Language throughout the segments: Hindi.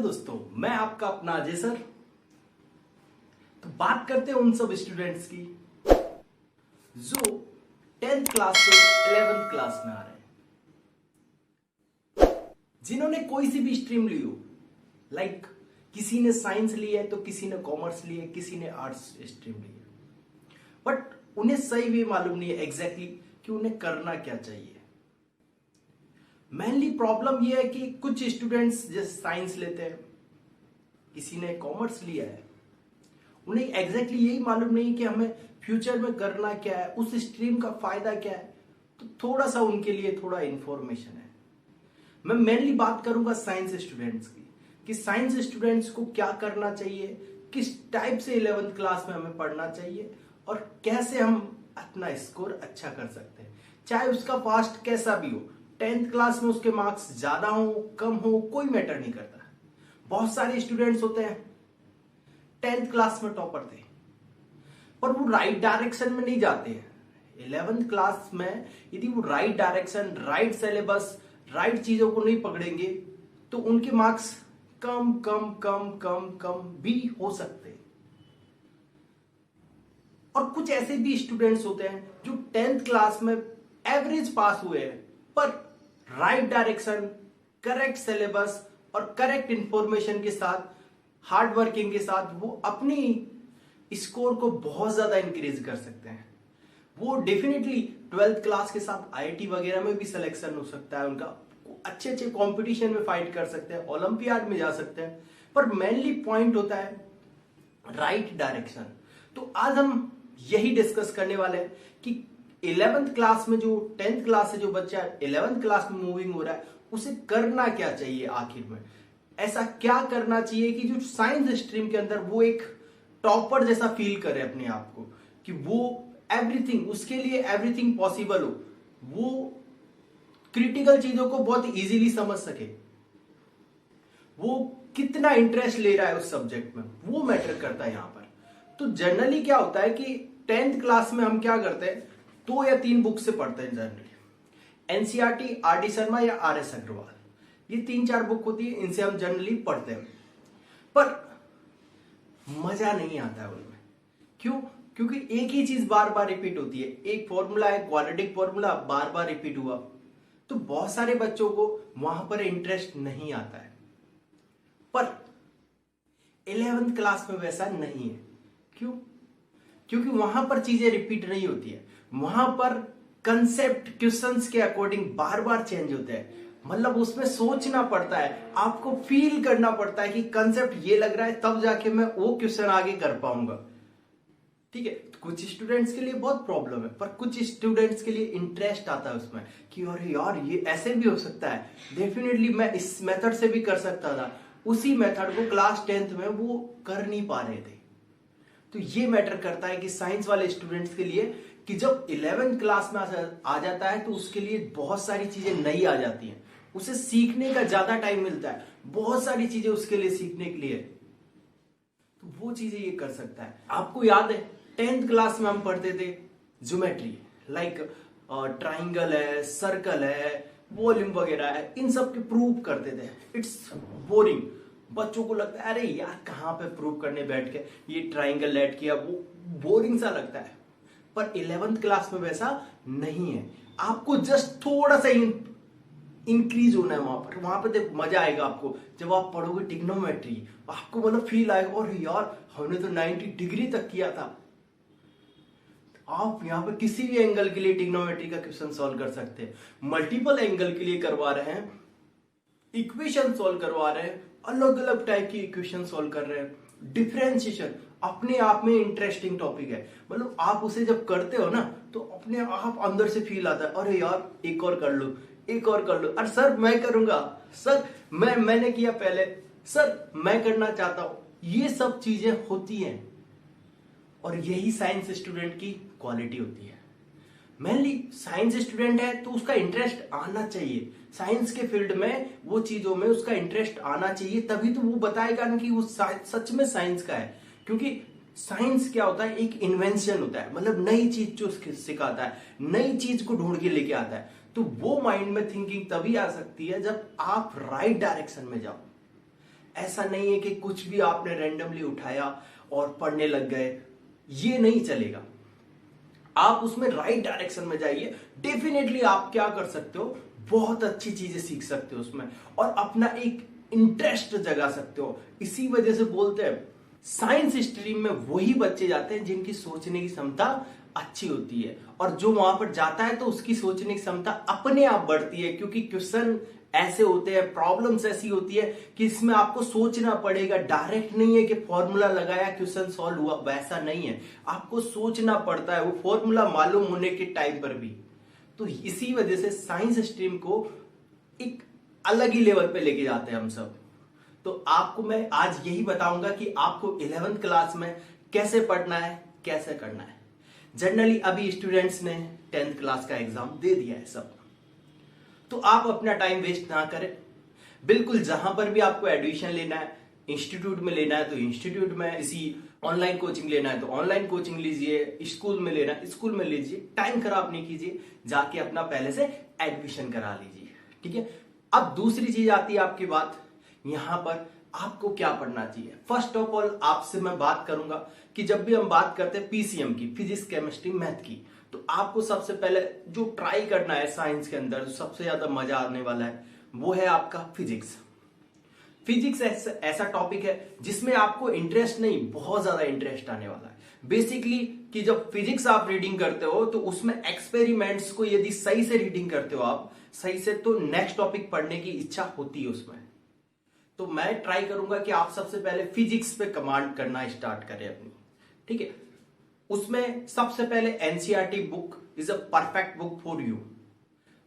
दोस्तों, मैं आपका अपना अजय सर। तो बात करते हैं उन सब स्टूडेंट्स की जो 10th क्लास से 11th क्लास में आ रहे हैं, जिन्होंने कोई सी भी स्ट्रीम ली हो। लाइक किसी ने साइंस ली है तो किसी ने कॉमर्स ली है, किसी ने आर्ट्स स्ट्रीम ली है, बट उन्हें सही भी मालूम नहीं है एग्जैक्टली कि उन्हें करना क्या चाहिए। मेनली प्रॉब्लम यह है कि कुछ स्टूडेंट्स जैसे साइंस लेते हैं, किसी ने कॉमर्स लिया है, उन्हें एग्जैक्टली यही मालूम नहीं कि हमें फ्यूचर में करना क्या है, उस स्ट्रीम का फायदा क्या है। तो थोड़ा सा उनके लिए थोड़ा इंफॉर्मेशन है। मैं मेनली बात करूंगा साइंस स्टूडेंट्स की कि साइंस स्टूडेंट्स को क्या करना चाहिए, किस टाइप से 11th क्लास में हमें पढ़ना चाहिए और कैसे हम अपना स्कोर अच्छा कर सकते हैं। चाहे उसका पास्ट कैसा भी हो, 10th क्लास में उसके मार्क्स ज्यादा हो कम हो कोई मैटर नहीं करता। बहुत सारे स्टूडेंट्स होते हैं 10th क्लास में टॉपर थे, पर वो राइट डायरेक्शन में नहीं जाते हैं। 11th क्लास में यदि वो right direction, right syllabus, right चीजों को नहीं पकड़ेंगे तो उनके मार्क्स कम कम कम कम कम भी हो सकते हैं। और कुछ ऐसे भी स्टूडेंट्स होते हैं जो 10th क्लास में एवरेज पास हुए हैं, पर राइट डायरेक्शन, करेक्ट सिलेबस और करेक्ट इंफॉर्मेशन के साथ, हार्ड वर्किंग के साथ वो अपनी स्कोर को बहुत ज्यादा इंक्रीज कर सकते हैं। वो डेफिनेटली 12th क्लास के साथ आईआईटी वगैरह में भी सिलेक्शन हो सकता है उनका, अच्छे अच्छे कंपटीशन में फाइट कर सकते हैं, ओलंपियाड में जा सकते हैं। पर मेनली पॉइंट होता है राइट डायरेक्शन। तो आज हम यही डिस्कस करने वाले हैं कि 11th क्लास में जो 10th क्लास से जो बच्चा 11th क्लास में मूविंग हो रहा है उसे करना क्या चाहिए। आखिर में ऐसा क्या करना चाहिए कि जो साइंस स्ट्रीम के अंदर वो एक टॉपर जैसा फील करे अपने आप को, कि वो एवरीथिंग, उसके लिए एवरीथिंग पॉसिबल हो, वो क्रिटिकल चीजों को बहुत इजीली समझ सके, वो कितना इंटरेस्ट ले रहा है उस सब्जेक्ट में, वो मैटर करता है यहां पर। तो जनरली क्या होता है कि 10th क्लास में हम क्या करते हैं, 2 या 3 बुक से पढ़ते हैं generally. NCERT, R D Sharma या आर एस अग्रवाल, ये 3-4 बुक होती है, इनसे हम जनरली पढ़ते हैं। पर मजा नहीं आता है उनमें। क्यों? क्योंकि एक ही चीज बार बार रिपीट होती है। एक फॉर्मूला है, क्वाड्रेटिक फॉर्मूला, बार बार रिपीट हुआ, तो बहुत सारे बच्चों को वहां पर इंटरेस्ट नहीं आता है। पर 11th क्लास में वैसा नहीं है। क्यों? क्योंकि वहां पर चीजें रिपीट नहीं होती है, वहां पर कंसेप्ट क्वेश्चंस के अकॉर्डिंग बार बार चेंज होते हैं। मतलब उसमें सोचना पड़ता है, आपको फील करना पड़ता है कि कंसेप्ट ये लग रहा है, तब जाके मैं वो क्वेश्चन आगे कर पाऊंगा। ठीक है, तो कुछ स्टूडेंट्स के लिए बहुत प्रॉब्लम है, पर कुछ स्टूडेंट्स के लिए इंटरेस्ट आता है उसमें कि अरे यार ये ऐसे भी हो सकता है, डेफिनेटली मैं इस मेथड से भी कर सकता था। उसी मेथड को क्लास 10th में वो कर नहीं पा रहे थे। तो ये मैटर करता है कि साइंस वाले स्टूडेंट्स के लिए कि जब 11th क्लास में आ जाता है तो उसके लिए बहुत सारी चीजें नई आ जाती हैं, उसे सीखने का ज्यादा टाइम मिलता है, बहुत सारी चीजें उसके लिए सीखने के लिए, तो वो चीजें ये कर सकता है। आपको याद है 10th क्लास में हम पढ़ते थे ज्योमेट्री, लाइक ट्राइंगल है, सर्कल है, वॉल्यूम वगैरह है, इन सब के प्रूव करते थे। इट्स बोरिंग, बच्चों को लगता है अरे यार कहां पे प्रूव करने बैठ के ये ट्राइंगल लेट किया, वो बोरिंग सा लगता है। पर 11th क्लास में वैसा नहीं है, आपको जस्ट थोड़ा सा इंक्रीज होना है वहां पर देखो मजा आएगा आपको। जब आप पढ़ोगे ट्रिग्नोमेट्री, आपको मतलब फील आएगा और यार हमने तो 90 डिग्री तक किया था। आप यहाँ पे किसी भी एंगल के लिए ट्रिग्नोमेट्री का क्वेश्चन सॉल्व कर सकते हैं, मल्टीपल एंगल के लिए करवा रहे हैं, इक्वेशन सॉल्व करवा रहे हैं, अलग अलग टाइप की इक्वेशन सॉल्व कर रहे हैं। डिफरेंशिएशन अपने आप में इंटरेस्टिंग टॉपिक है, मतलब आप उसे जब करते हो ना तो अपने आप अंदर से फील आता है अरे यार एक और कर लो, एक और कर लो, अरे सर मैं करूंगा, सर मैंने किया पहले, सर मैं करना चाहता हूं। ये सब चीजें होती हैं और यही साइंस स्टूडेंट की क्वालिटी होती है। मेनली साइंस स्टूडेंट है तो उसका इंटरेस्ट आना चाहिए, साइंस के फील्ड में वो चीजों में उसका इंटरेस्ट आना चाहिए, तभी तो वो बताएगा ना कि वो सच में साइंस का है। क्योंकि साइंस क्या होता है, एक इन्वेंशन होता है, मतलब नई चीज जो सिखाता है, नई चीज को ढूंढ के लेके आता है। तो वो माइंड में थिंकिंग तभी आ सकती है जब आप राइट डायरेक्शन में जाओ। ऐसा नहीं है कि कुछ भी आपने रैंडमली उठाया और पढ़ने लग गए, ये नहीं चलेगा। आप उसमें राइट डायरेक्शन में जाइए, डेफिनेटली आप क्या कर सकते हो, बहुत अच्छी चीजें सीख सकते हो उसमें और अपना एक इंटरेस्ट जगा सकते हो। इसी वजह से बोलते हैं साइंस स्ट्रीम में वही बच्चे जाते हैं जिनकी सोचने की क्षमता अच्छी होती है, और जो वहां पर जाता है तो उसकी सोचने की क्षमता अपने आप बढ़ती है, क्योंकि क्वेश्चन ऐसे होते हैं, प्रॉब्लम्स ऐसी होती है कि इसमें आपको सोचना पड़ेगा। डायरेक्ट नहीं है कि फॉर्मूला लगाया क्वेश्चन सॉल्व हुआ, वैसा नहीं है, आपको सोचना पड़ता है वो फॉर्मूला मालूम होने के टाइम पर भी। तो इसी वजह से साइंस स्ट्रीम को एक अलग ही लेवल पे लेके जाते हैं हम सब। तो आपको मैं आज यही बताऊंगा कि आपको 11th क्लास में कैसे पढ़ना है, कैसे करना है। जनरली अभी स्टूडेंट्स ने 10th क्लास का एग्जाम दे दिया है सब, तो आप अपना टाइम वेस्ट ना करें। बिल्कुल जहां पर भी आपको एडमिशन लेना है, इंस्टीट्यूट में लेना है तो इंस्टीट्यूट में, इसी ऑनलाइन कोचिंग लेना है तो ऑनलाइन कोचिंग लीजिए, स्कूल में लेना है स्कूल में लीजिए, टाइम खराब नहीं कीजिए, जाके अपना पहले से एडमिशन करा लीजिए, ठीक है। अब दूसरी चीज आती है आपकी बात, यहां पर आपको क्या पढ़ना चाहिए। फर्स्ट ऑफ ऑल आपसे मैं बात करूंगा कि जब भी हम बात करते हैं पीसीएम की, फिजिक्स केमिस्ट्री मैथ की, तो आपको सबसे पहले जो ट्राई करना है साइंस के अंदर, जो सबसे ज्यादा मजा आने वाला है वो है आपका फिजिक्स। फिजिक्स ऐसा टॉपिक है जिसमें आपको इंटरेस्ट नहीं, बहुत ज्यादा इंटरेस्ट आने वाला है। बेसिकली कि जब फिजिक्स आप रीडिंग करते हो तो उसमें एक्सपेरिमेंट्स को यदि सही से रीडिंग करते हो आप सही से, तो नेक्स्ट टॉपिक पढ़ने की इच्छा होती है उसमें। तो मैं ट्राई करूंगा कि आप सबसे पहले फिजिक्स पे कमांड करना स्टार्ट करें अपनी, ठीक है। उसमें सबसे पहले NCERT book is a perfect book for you,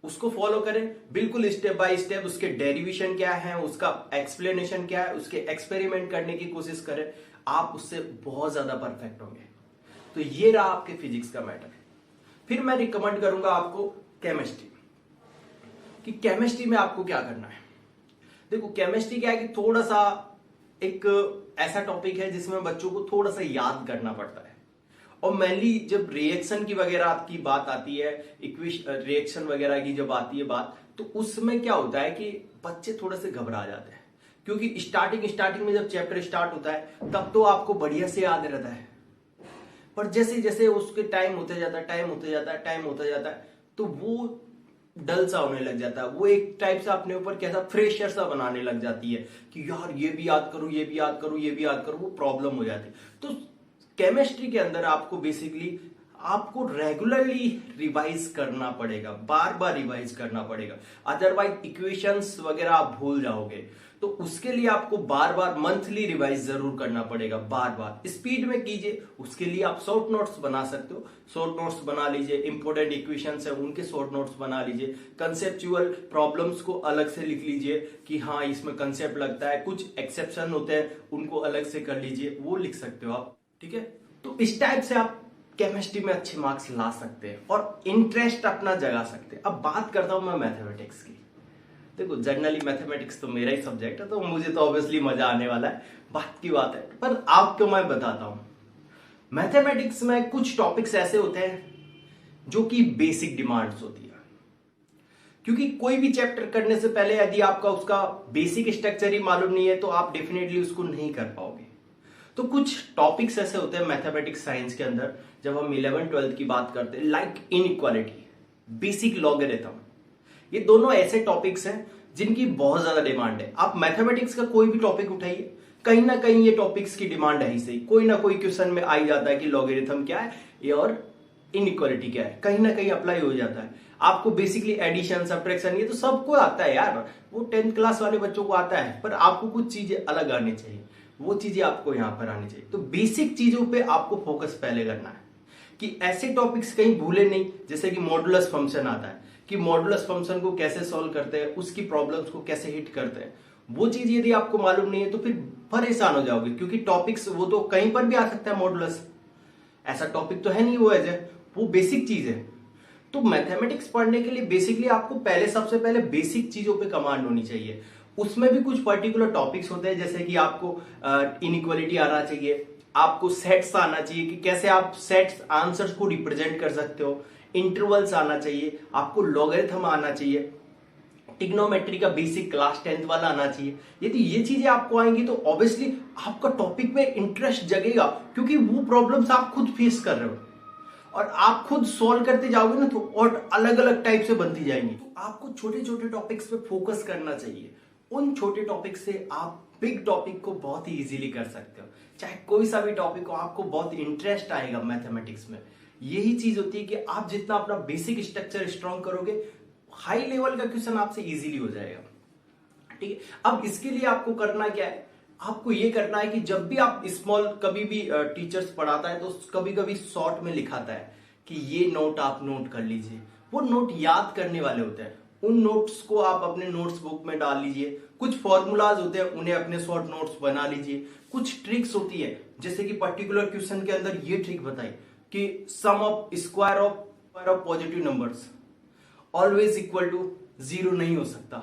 उसको फॉलो करें बिल्कुल स्टेप बाय स्टेप। उसके डेरिवेशन क्या है, उसका एक्सप्लेनेशन क्या है, उसके एक्सपेरिमेंट करने की कोशिश करें, आप उससे बहुत ज्यादा परफेक्ट होंगे। तो ये रहा आपके फिजिक्स का मैटर। फिर मैं रिकमेंड करूंगा आपको केमिस्ट्री, कि केमिस्ट्री में आपको क्या करना है। देखो केमिस्ट्री क्या है कि थोड़ा सा एक ऐसा टॉपिक है जिसमें बच्चों को थोड़ा सा याद करना पड़ता है, और मेनली जब रिएक्शन की वगैरह की बात आती है, रिएक्शन वगैरह की जब आती है बात, तो उसमें क्या होता है कि बच्चे थोड़े से घबरा जाते हैं, क्योंकि स्टार्टिंग में जब चैप्टर स्टार्ट होता है तब तो आपको बढ़िया से याद रहता है, पर जैसे जैसे उसके टाइम होते जाता है तो वो डल सा होने लग जाता है। वो एक टाइप से अपने ऊपर कैसा फ्रेशर सा बनाने लग जाती है कि यार ये भी याद करूं, ये भी याद करूं, ये भी याद करूं, वो प्रॉब्लम हो जाती है। तो केमिस्ट्री के अंदर आपको बेसिकली आपको रेगुलरली रिवाइज करना पड़ेगा, बार बार रिवाइज करना पड़ेगा, अदरवाइज इक्वेशंस वगैरह आप भूल जाओगे। तो उसके लिए आपको बार बार मंथली रिवाइज जरूर करना पड़ेगा, बार बार स्पीड में कीजिए। उसके लिए आप शॉर्ट नोट्स बना सकते हो, शॉर्ट नोट्स बना लीजिए, इंपॉर्टेंट इक्वेशंस है उनके शॉर्ट नोट्स बना लीजिए, कंसेप्चुअल प्रॉब्लम्स को अलग से लिख लीजिए कि हाँ इसमें कंसेप्ट लगता है, कुछ एक्सेप्शन होते हैं उनको अलग से कर लीजिए, वो लिख सकते हो आप, ठीक है। तो इस टाइप से आप केमिस्ट्री में अच्छे मार्क्स ला सकते हैं और इंटरेस्ट अपना जगा सकते हैं। अब बात करता हूं मैं मैथमेटिक्स की। देखो जनरली मैथमेटिक्स तो मेरा ही सब्जेक्ट है, तो मुझे तो ऑब्वियसली मजा आने वाला है, बात की बात है। पर आपको मैं बताता हूं, मैथमेटिक्स में कुछ टॉपिक्स ऐसे होते हैं जो कि बेसिक डिमांड्स होती है, क्योंकि कोई भी चैप्टर करने से पहले यदि आपका उसका बेसिक स्ट्रक्चर ही मालूम नहीं है तो आप डेफिनेटली उसको नहीं कर पाओगे। तो कुछ टॉपिक्स ऐसे होते हैं मैथमेटिक्स साइंस के अंदर, जब हम 11th-12th की बात करते हैं, लाइक इनइक्वालिटी, बेसिक लॉगरिथम, ये दोनों ऐसे टॉपिक्स हैं जिनकी बहुत ज्यादा डिमांड है। आप मैथमेटिक्स का कोई भी टॉपिक उठाइए, कहीं ना कहीं ये टॉपिक्स की डिमांड है ही सही, कोई ना कोई क्वेश्चन में आ ही जाता है कि लॉगरिथम क्या है ये और इनइक्वालिटी क्या है, कहीं ना कहीं अप्लाई हो जाता है। आपको बेसिकली एडिशन, सब्ट्रैक्शन ये तो सबको आता है यार, वो 10th क्लास वाले बच्चों को आता है, पर आपको कुछ चीजें अलग आनी चाहिए, वो चीजें आपको यहां पर आनी चाहिए। तो बेसिक चीजों पे आपको फोकस पहले करना है कि ऐसे टॉपिक्स कहीं भूले नहीं, जैसे कि मॉडुलस फंक्शन आता है कि मॉडुलस फंक्शन को कैसे सॉल्व करते हैं, उसकी प्रॉब्लम्स को कैसे हिट करते हैं, वो चीज यदि आपको मालूम नहीं है तो फिर परेशान हो जाओगे, क्योंकि टॉपिक्स वो तो कहीं पर भी आ सकता है मॉडुलस, ऐसा टॉपिक तो है नहीं वो बेसिक चीज है। तो मैथमेटिक्स पढ़ने के लिए बेसिकली आपको सबसे पहले बेसिक चीजों पे कमांड होनी चाहिए। उसमें भी कुछ पर्टिकुलर टॉपिक्स होते हैं, जैसे कि आपको इनइक्वालिटी आना चाहिए, आपको सेट्स आना चाहिए कि कैसे आप सेट्स आंसर्स को रिप्रेजेंट कर सकते हो, इंटरवल्स आना चाहिए, आपको लॉगरिथम आना चाहिए, टिग्नोमेट्री का बेसिक क्लास 10th वाला आना चाहिए। यदि ये चीजें आपको आएंगी तो ऑब्वियसली आपका टॉपिक में इंटरेस्ट जगेगा, क्योंकि वो प्रॉब्लम्स आप खुद फेस कर रहे हो और आप खुद सॉल्व करते जाओगे ना तो और अलग अलग टाइप से बनती जाएंगी। तो आपको छोटे छोटे टॉपिक्स पे फोकस करना चाहिए। उन छोटे टॉपिक से आप बिग टॉपिक को बहुत ही इजीली कर सकते हो। चाहे कोई सा भी टॉपिक हो, आपको बहुत इंटरेस्ट आएगा मैथमेटिक्स में। यही चीज होती है कि आप जितना अपना बेसिक स्ट्रक्चर स्ट्रॉन्ग करोगे, हाई लेवल का क्वेश्चन आपसे इजीली हो जाएगा। ठीक है, अब इसके लिए आपको करना क्या है, आपको ये करना है कि जब भी आप स्मॉल, कभी भी टीचर्स पढ़ाता है तो कभी कभी शॉर्ट में लिखाता है कि ये नोट आप नोट कर लीजिए। वो नोट याद करने वाले होते हैं, उन नोट्स को आप अपने नोट्स बुक में डाल लीजिए। कुछ फॉर्मूलाज होते हैं, उन्हें अपने शॉर्ट नोट्स बना लीजिए। कुछ ट्रिक्स होती है, जैसे कि पर्टिकुलर क्वेश्चन के अंदर ये ट्रिक बताई कि sum of square of positive numbers always equal to 0 नहीं हो सकता,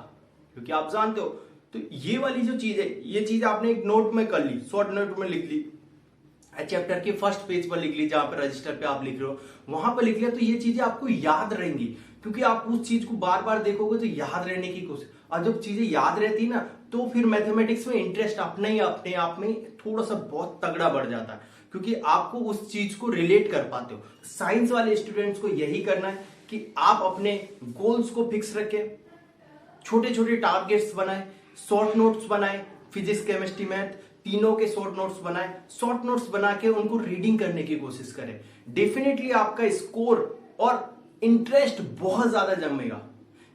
क्योंकि आप जानते हो। तो ये वाली जो चीज है, ये चीज आपने एक नोट में कर ली, शॉर्ट नोट में लिख ली, चैप्टर के फर्स्ट पेज पर लिख ली, जहां पर रजिस्टर पे आप लिख रहे हो वहां पर लिख लिया, तो ये चीजें आपको याद रहेंगी, क्योंकि आप उस चीज को बार बार देखोगे तो याद रहने की कोशिश। और जब चीजें याद रहती ना तो फिर मैथमेटिक्स में इंटरेस्ट अपने आप में थोड़ा सा बहुत तगड़ा बढ़ जाता है, क्योंकि आपको उस चीज को रिलेट कर पाते हो। साइंस वाले स्टूडेंट्स को यही करना है कि आप अपने गोल्स को फिक्स रखें, छोटे छोटे टारगेट्स बनाएं, शॉर्ट नोट्स बनाएं, फिजिक्स केमिस्ट्री मैथ तीनों के शॉर्ट नोट्स बनाएं। शॉर्ट नोट्स बना के उनको रीडिंग करने की कोशिश करें। डेफिनेटली आपका स्कोर और इंटरेस्ट बहुत ज्यादा जमेगा।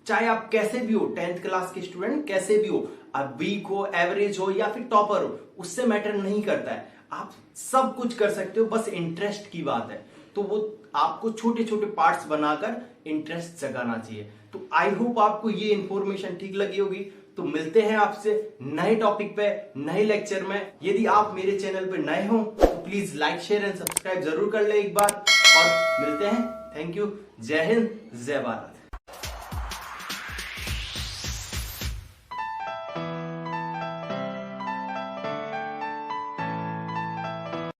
चाहे आप कैसे भी हो, 10th क्लास के स्टूडेंट कैसे भी हो, आप वीक हो, एवरेज हो या फिर टॉपर हो, उससे मैटर नहीं करता है। आप सब कुछ कर सकते हो, बस इंटरेस्ट की बात है। तो वो आपको छोटे छोटे पार्ट्स बनाकर इंटरेस्ट जगाना चाहिए। तो आई होप आपको ये इंफॉर्मेशन ठीक लगी होगी। तो मिलते हैं आपसे नए टॉपिक पे, नए लेक्चर में। यदि आप मेरे चैनल पे नए हो तो please like, share and subscribe जरूर कर ले एक बार, और मिलते हैं। Thank you. जय हिंद, जय भारत।